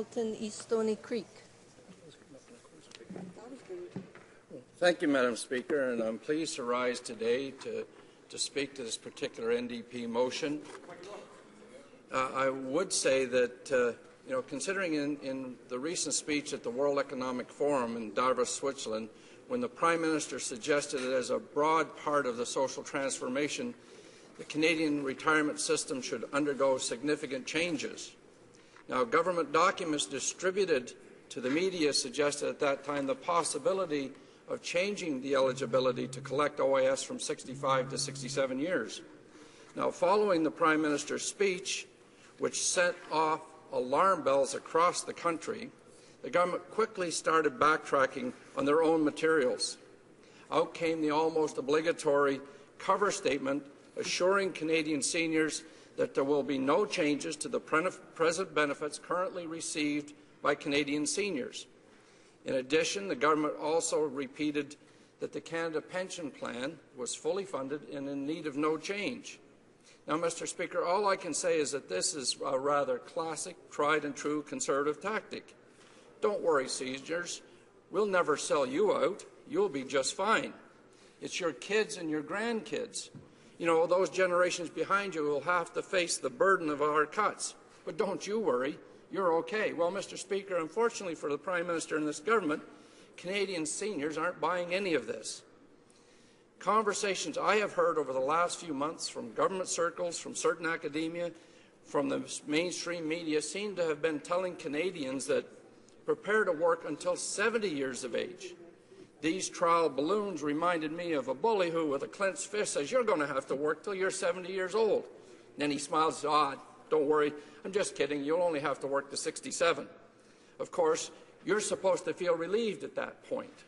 East Stony Creek. Thank you, Madam Speaker, and I'm pleased to rise today to speak to this particular NDP motion. I would say that, considering in the recent speech at the World Economic Forum in Davos, Switzerland, when the Prime Minister suggested that as a broad part of the social transformation, the Canadian retirement system should undergo significant changes. Now, government documents distributed to the media suggested at that time the possibility of changing the eligibility to collect OAS from 65 to 67 years. Now, following the Prime Minister's speech, which set off alarm bells across the country, the government quickly started backtracking on their own materials. Out came the almost obligatory cover statement assuring Canadian seniors that there will be no changes to the present benefits currently received by Canadian seniors. In addition, the government also repeated that the Canada Pension Plan was fully funded and in need of no change. Now, Mr. Speaker, all I can say is that this is a rather classic, tried-and-true Conservative tactic. Don't worry, seniors. We'll never sell you out. You'll be just fine. It's your kids and your grandkids. Those generations behind you will have to face the burden of our cuts. But don't you worry. You're okay. Well, Mr. Speaker, unfortunately for the Prime Minister and this government, Canadian seniors aren't buying any of this. Conversations I have heard over the last few months from government circles, from certain academia, from the mainstream media seem to have been telling Canadians that prepare to work until 70 years of age. These trial balloons reminded me of a bully who, with a clenched fist, says, "You're going to have to work till you're 70 years old." And then he smiles, "Don't worry, I'm just kidding. You'll only have to work to 67. Of course, you're supposed to feel relieved at that point.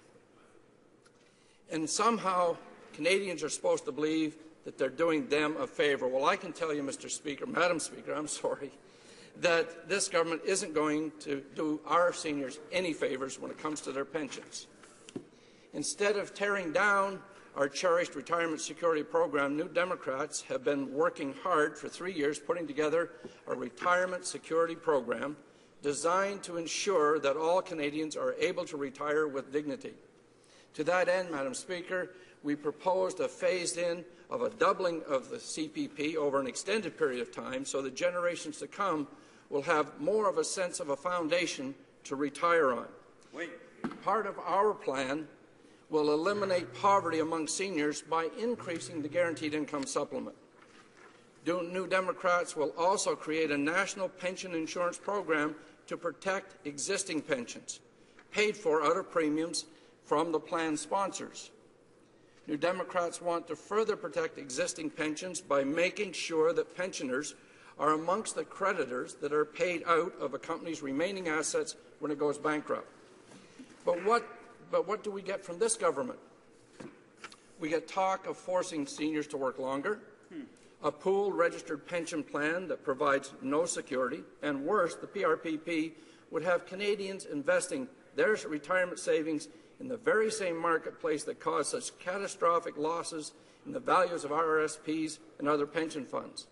And somehow, Canadians are supposed to believe that they're doing them a favour. Well, I can tell you, Madam Speaker, that this government isn't going to do our seniors any favours when it comes to their pensions. Instead of tearing down our cherished retirement security program, New Democrats have been working hard for 3 years putting together a retirement security program designed to ensure that all Canadians are able to retire with dignity. To that end, Madam Speaker, we proposed a phased-in of a doubling of the CPP over an extended period of time so that generations to come will have more of a sense of a foundation to retire on. Part of our plan will eliminate poverty among seniors by increasing the guaranteed income supplement. New Democrats will also create a national pension insurance program to protect existing pensions, paid for out of premiums from the plan sponsors. New Democrats want to further protect existing pensions by making sure that pensioners are amongst the creditors that are paid out of a company's remaining assets when it goes bankrupt. But what do we get from this government? We get talk of forcing seniors to work longer, a pooled registered pension plan that provides no security, and worse, the PRPP would have Canadians investing their retirement savings in the very same marketplace that caused such catastrophic losses in the values of RRSPs and other pension funds.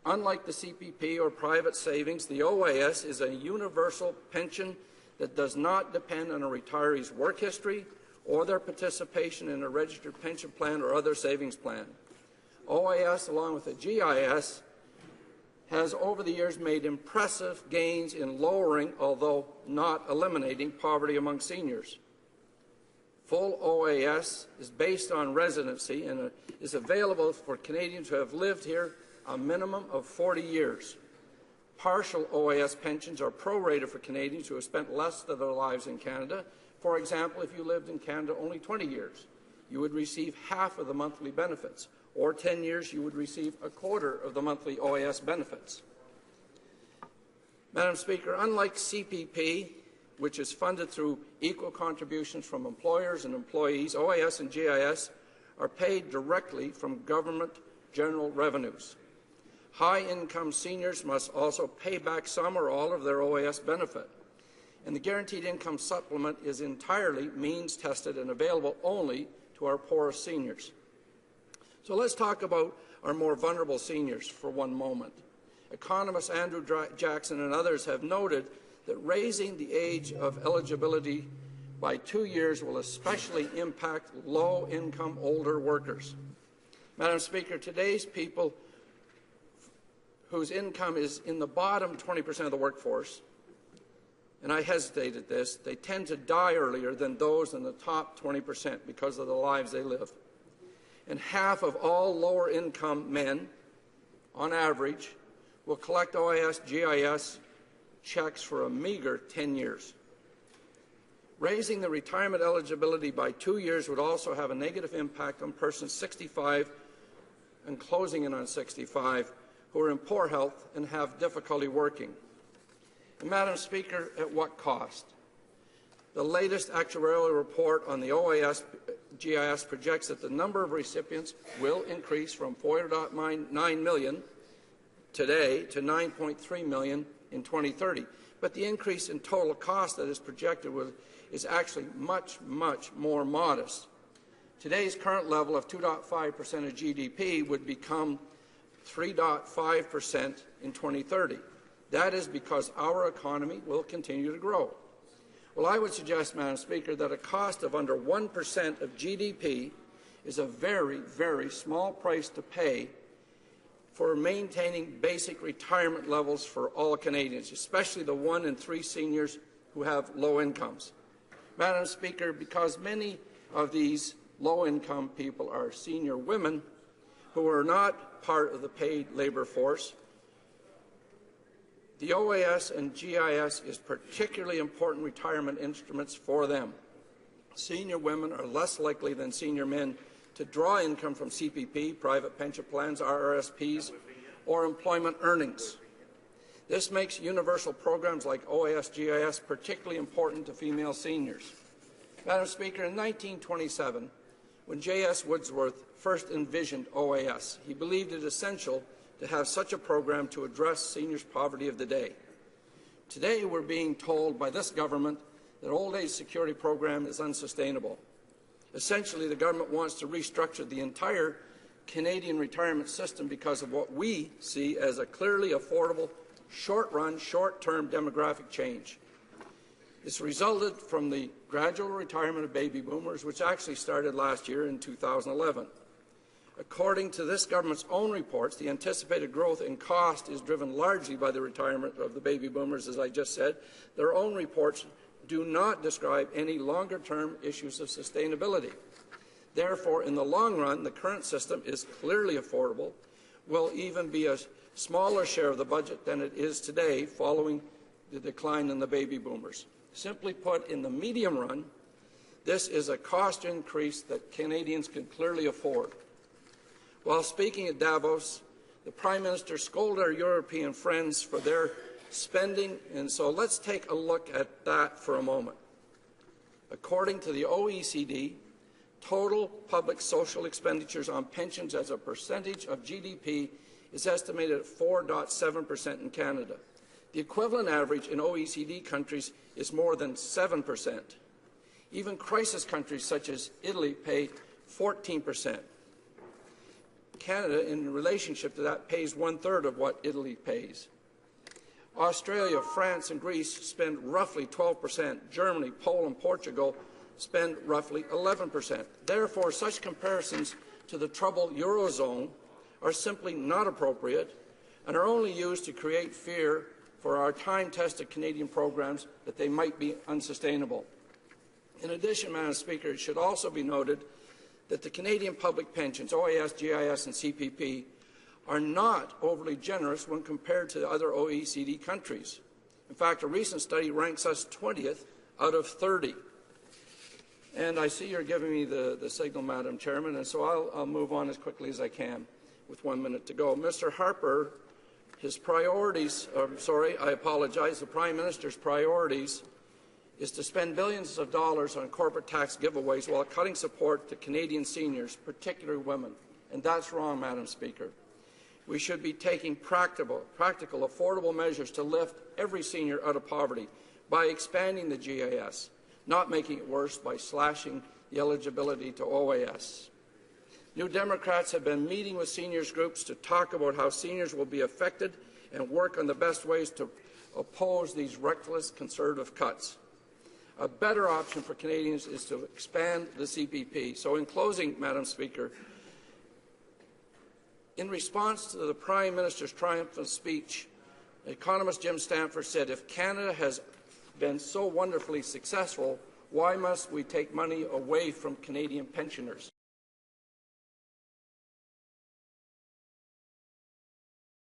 Unlike the CPP or private savings, the OAS is a universal pension that does not depend on a retiree's work history or their participation in a registered pension plan or other savings plan. OAS, along with the GIS, has over the years made impressive gains in lowering, although not eliminating, poverty among seniors. Full OAS is based on residency and is available for Canadians who have lived here a minimum of 40 years. Partial OAS pensions are prorated for Canadians who have spent less of their lives in Canada. For example, if you lived in Canada only 20 years, you would receive half of the monthly benefits, or 10 years, you would receive a quarter of the monthly OAS benefits. Madam Speaker, unlike CPP, which is funded through equal contributions from employers and employees, OAS and GIS are paid directly from government general revenues. High-income seniors must also pay back some or all of their OAS benefit, and the guaranteed income supplement is entirely means-tested and available only to our poorest seniors. So let's talk about our more vulnerable seniors for one moment. Economists Andrew Jackson and others have noted that raising the age of eligibility by 2 years will especially impact low-income older workers. Madam Speaker, today's people whose income is in the bottom 20% of the workforce, and I hesitate at this, they tend to die earlier than those in the top 20% because of the lives they live. And half of all lower-income men, on average, will collect OAS, GIS checks for a meager 10 years. Raising the retirement eligibility by 2 years would also have a negative impact on persons 65 and closing in on 65 who are in poor health and have difficulty working. And Madam Speaker, at what cost? The latest actuarial report on the OAS GIS projects that the number of recipients will increase from 4.9 million today to 9.3 million in 2030. But the increase in total cost that is projected is actually much, much more modest. Today's current level of 2.5% of GDP would become 3.5% in 2030. That is because our economy will continue to grow. Well, I would suggest, Madam Speaker, that a cost of under 1% of GDP is a very, very small price to pay for maintaining basic retirement levels for all Canadians, especially the 1 in 3 seniors who have low incomes. Madam Speaker, because many of these low-income people are senior women who are not part of the paid labour force, the OAS and GIS is particularly important retirement instruments for them. Senior women are less likely than senior men to draw income from CPP, private pension plans, RRSPs, or employment earnings. This makes universal programs like OAS, GIS particularly important to female seniors. Madam Speaker, in 1927, when J.S. Wordsworth first envisioned OAS, he believed it essential to have such a program to address seniors' poverty of the day. Today, we're being told by this government that old age security program is unsustainable. Essentially, the government wants to restructure the entire Canadian retirement system because of what we see as a clearly affordable, short-run, short-term demographic change. This resulted from the gradual retirement of baby boomers, which actually started last year in 2011. According to this government's own reports, the anticipated growth in cost is driven largely by the retirement of the baby boomers, as I just said. Their own reports do not describe any longer-term issues of sustainability. Therefore, in the long run, the current system is clearly affordable, will even be a smaller share of the budget than it is today following the decline in the baby boomers. Simply put, in the medium run, this is a cost increase that Canadians can clearly afford. While speaking at Davos, the Prime Minister scolded our European friends for their spending, and so let's take a look at that for a moment. According to the OECD, total public social expenditures on pensions as a percentage of GDP is estimated at 4.7% in Canada. The equivalent average in OECD countries is more than 7%. Even crisis countries such as Italy pay 14%. Canada, in relationship to that, pays 1/3 of what Italy pays. Australia, France, and Greece spend roughly 12%. Germany, Poland, Portugal spend roughly 11%. Therefore, such comparisons to the troubled Eurozone are simply not appropriate and are only used to create fear for our time-tested Canadian programs that they might be unsustainable. In addition, Madam Speaker, it should also be noted that the Canadian public pensions, OAS, GIS, and CPP, are not overly generous when compared to other OECD countries. In fact, a recent study ranks us 20th out of 30. And I see you're giving me the signal, Madam Chairman, and so I'll move on as quickly as I can with 1 minute to go. Mr. Harper, his priorities, the Prime Minister's priorities is to spend billions of dollars on corporate tax giveaways while cutting support to Canadian seniors, particularly women. And that's wrong, Madam Speaker. We should be taking practical, affordable measures to lift every senior out of poverty by expanding the GIS, not making it worse by slashing the eligibility to OAS. New Democrats have been meeting with seniors groups to talk about how seniors will be affected and work on the best ways to oppose these reckless Conservative cuts. A better option for Canadians is to expand the CPP. So in closing, Madam Speaker, in response to the Prime Minister's triumphant speech, economist Jim Stanford said, if Canada has been so wonderfully successful, why must we take money away from Canadian pensioners?